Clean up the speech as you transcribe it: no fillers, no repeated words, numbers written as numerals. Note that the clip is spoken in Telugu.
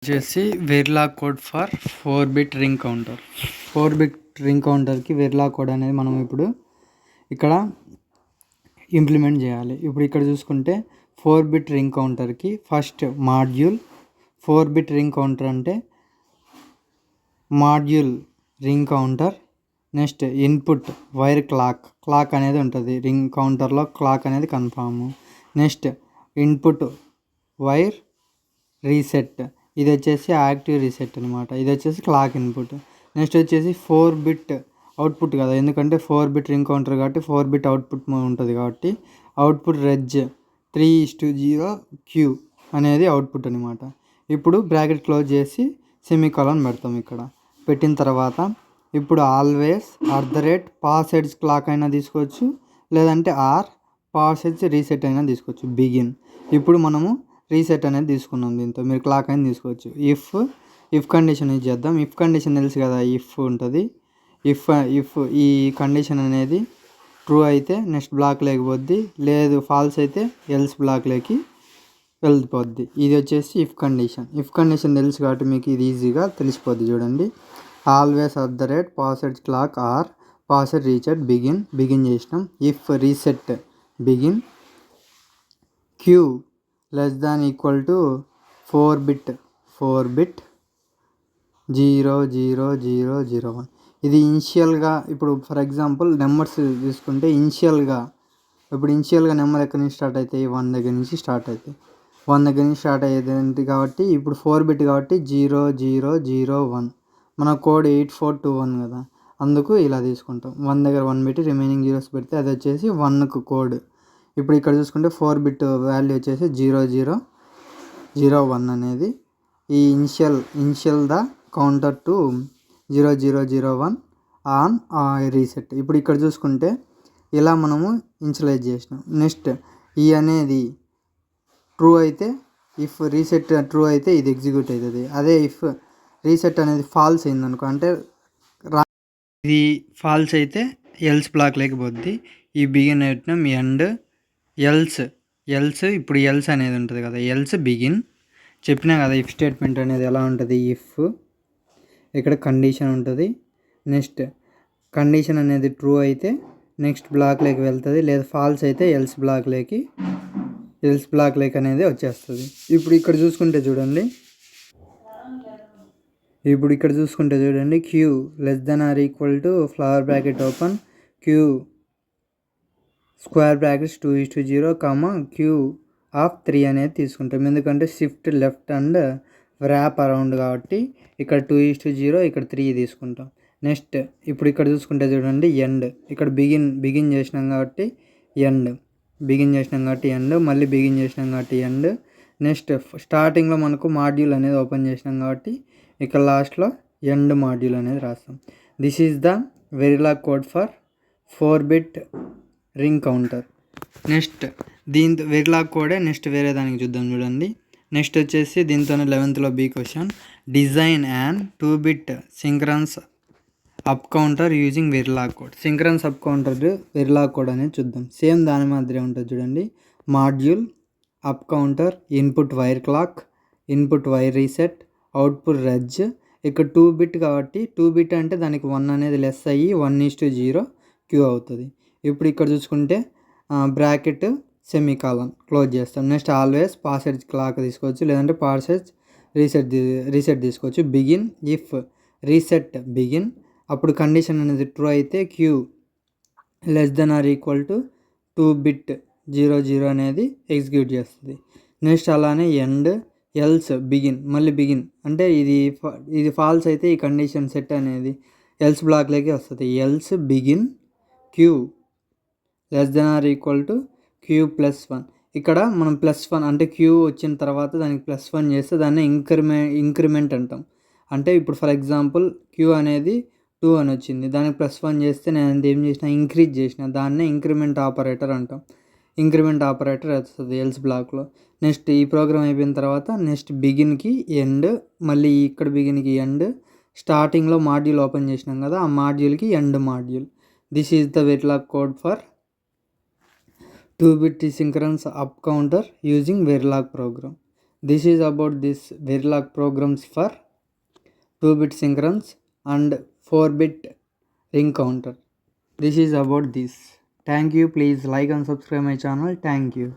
వచ్చేసి Verilog code for 4-bit ring counter. 4-bit ring కౌంటర్కి వెరిలాగ్ కోడ్ అనేది మనం ఇప్పుడు ఇక్కడ ఇంప్లిమెంట్ చేయాలి. ఇప్పుడు ఇక్కడ చూసుకుంటే 4-bit రింగ్ కౌంటర్కి first module 4-bit ring counter అంటే module ring counter, next input wire clock అనేది ఉంటుంది రింగ్ కౌంటర్లో, క్లాక్ అనేది confirm. Next input wire reset, ఇది వచ్చేసి యాక్టివ్ రీసెట్ అనమాట. ఇది వచ్చేసి క్లాక్ ఇన్పుట్. నెక్స్ట్ వచ్చేసి 4-bit అవుట్పుట్ కదా, ఎందుకంటే 4-bit రింగ్ కౌంటర్ కాబట్టి 4-bit అవుట్పుట్ ఉంటుంది కాబట్టి అవుట్పుట్ రెజ్ 3:0 క్యూ అనేది అవుట్పుట్ అనమాట. ఇప్పుడు బ్రాకెట్ క్లోజ్ చేసి సెమీకాలన్ పెడతాం. ఇక్కడ పెట్టిన తర్వాత ఇప్పుడు ఆల్వేస్ @ క్లాక్ అయినా తీసుకోవచ్చు, లేదంటే రీసెట్ అయినా తీసుకోవచ్చు. బిగిన్, ఇప్పుడు మనము రీసెట్ అనేది తీసుకున్నాం, దీంతో మీరు క్లాక్ అయినా తీసుకోవచ్చు. ఇఫ్ కండిషన్ యూజ్ చేద్దాం. ఇఫ్ కండిషన్ తెలుసు కదా, ఇఫ్ ఉంటుంది. ఇఫ్ ఈ కండిషన్ అనేది ట్రూ అయితే నెక్స్ట్ బ్లాక్ లేకపోద్ది, లేదు ఫాల్స్ అయితే ఎల్స్ బ్లాక్లోకి వెళ్ళిపోద్ది. ఇది వచ్చేసి ఇఫ్ కండిషన్. ఇఫ్ కండిషన్ తెలుసు కాబట్టి మీకు ఇది ఈజీగా తెలిసిపోద్ది. చూడండి, ఆల్వేస్ @ క్లాక్ రీసెట్ బిగిన్ చేసినాం. If reset begin queue <= 4-bit 000001. ఇది ఇనిషియల్గా, ఇప్పుడు ఫర్ ఎగ్జాంపుల్ నెంబర్స్ తీసుకుంటే ఇనిషియల్గా నెంబర్ ఎక్కడి నుంచి స్టార్ట్ అవుతాయి? 1 దగ్గర నుంచి స్టార్ట్ అవుతాయి. 1 దగ్గర నుంచి స్టార్ట్ అయ్యేది కాబట్టి ఇప్పుడు 4-bit కాబట్టి 0001. మన కోడ్ 8421 కదా, అందుకు ఇలా తీసుకుంటాం. 1 దగ్గర 1 పెట్టి రిమైనింగ్ జీరోస్ పెడితే అది వచ్చేసి 1కు కోడ్. ఇప్పుడు ఇక్కడ చూసుకుంటే 4-bit వాల్యూ వచ్చేసి 0001 అనేది ఈ initial the counter to 0001 on reset. ఇప్పుడు ఇక్కడ చూసుకుంటే ఇలా మనము ఇనిషియలైజ్ చేసినాం. నెక్స్ట్ ఈ అనేది ట్రూ అయితే, ఇఫ్ రీసెట్ ట్రూ అయితే ఇది ఎగ్జిక్యూట్ అవుతుంది. అదే ఇఫ్ రీసెట్ అనేది ఫాల్స్ అయిందనుకో, అంటే ఇది ఫాల్స్ అయితే ఎల్స్ బ్లాక్ లేకపోద్ది. ఈ బిగిన్ పెట్టినాం, ఎండ్ ఎల్స్ ఇప్పుడు ఎల్స్ అనేది ఉంటుంది కదా, ఎల్స్ బిగిన్ చెప్పినా కదా. ఇఫ్ స్టేట్మెంట్ అనేది ఎలా ఉంటుంది? ఇఫ్ ఇక్కడ కండిషన్ ఉంటుంది. నెక్స్ట్ కండిషన్ అనేది ట్రూ అయితే నెక్స్ట్ బ్లాక్లోకి వెళ్తుంది, లేదా ఫాల్స్ అయితే ఎల్స్ బ్లాక్లోకి అనేది వచ్చేస్తుంది. ఇప్పుడు ఇక్కడ చూసుకుంటే చూడండి, q <= flower bracket open q square brackets 2:0, q of 3 అనేది తీసుకుంటాం. ఎందుకంటే shift left and wrap around కాబట్టి ఇక్కడ 2:0, ఇక్కడ 3 తీసుకుంటాం. నెక్స్ట్ ఇప్పుడు ఇక్కడ చూసుకుంటే చూడండి, ఎండ్. ఇక్కడ బిగిన్ చేసినాం కాబట్టి ఎండ్, మళ్ళీ బిగిన్ చేసినాం కాబట్టి ఎండ్. నెక్స్ట్ స్టార్టింగ్లో మనకు మాడ్యూల్ అనేది ఓపెన్ చేసినాం కాబట్టి ఇక్కడ లాస్ట్లో ఎండ్ మాడ్యూల్ అనేది రాస్తాం. This is the Verilog code for 4-bit ring counter. Next దీంతో వెరిలాగ్ కోడే. నెక్స్ట్ వేరే దానికి చూద్దాం. చూడండి, నెక్స్ట్ వచ్చేసి దీంతోనే 11th B question, design and 2-bit synchronous up counter using Verilog code. Synchronous up counter Verilog code అనేది చూద్దాం. సేమ్ దాని మాదిరి ఉంటుంది. చూడండి, module up counter, input wire clock, input wire reset, output reg. ఇక్కడ 2-bit కాబట్టి 2-bit అంటే దానికి 1 అనేది లెస్ అయ్యి 1:0 క్యూ అవుతుంది. ఇప్పుడు ఇక్కడ చూసుకుంటే బ్రాకెట్ సెమీకాలన్ క్లోజ్ చేస్తాం. నెక్స్ట్ ఆల్వేస్ క్లాక్ తీసుకోవచ్చు, లేదంటే రీసెట్ తీసుకోవచ్చు. బిగిన్ ఇఫ్ రీసెట్ బిగిన్, అప్పుడు కండిషన్ అనేది ట్రూ అయితే క్యూ <= 2-bit 00 అనేది ఎగ్జిక్యూట్ చేస్తుంది. నెక్స్ట్ అలానే ఎండ్ ఎల్స్ మళ్ళీ బిగిన్ అంటే ఇది ఫాల్స్ అయితే ఈ కండిషన్ సెట్ అనేది ఎల్స్ బ్లాక్లోకి వస్తుంది. Else begin queue <= Q+1. ఇక్కడ మనం +1 అంటే క్యూ వచ్చిన తర్వాత దానికి +1 చేస్తే దాన్ని ఇంక్రిమెంట్ అంటాం. అంటే ఇప్పుడు ఫర్ ఎగ్జాంపుల్ క్యూ అనేది 2 అని వచ్చింది, దానికి +1 చేస్తే నేను ఏం చేసిన, ఇంక్రీజ్ చేసిన, దాన్నే ఇంక్రిమెంట్ ఆపరేటర్ అంటాం. ఇంక్రిమెంట్ ఆపరేటర్ వస్తుంది ఎల్స్ బ్లాక్లో. నెక్స్ట్ ఈ ప్రోగ్రామ్ అయిపోయిన తర్వాత నెక్స్ట్ బిగిన్కి ఎండ్, మళ్ళీ ఇక్కడ బిగిన్కి ఎండ్, స్టార్టింగ్లో మాడ్యూల్ ఓపెన్ చేసినాం కదా, ఆ మాడ్యూల్కి end module. This is the Verilog code for 2-bit synchronous up counter using Verilog program. This is about this Verilog programs for 2-bit synchrons and 4-bit ring counter. This is about this. Thank you. Please like and subscribe my channel. Thank you.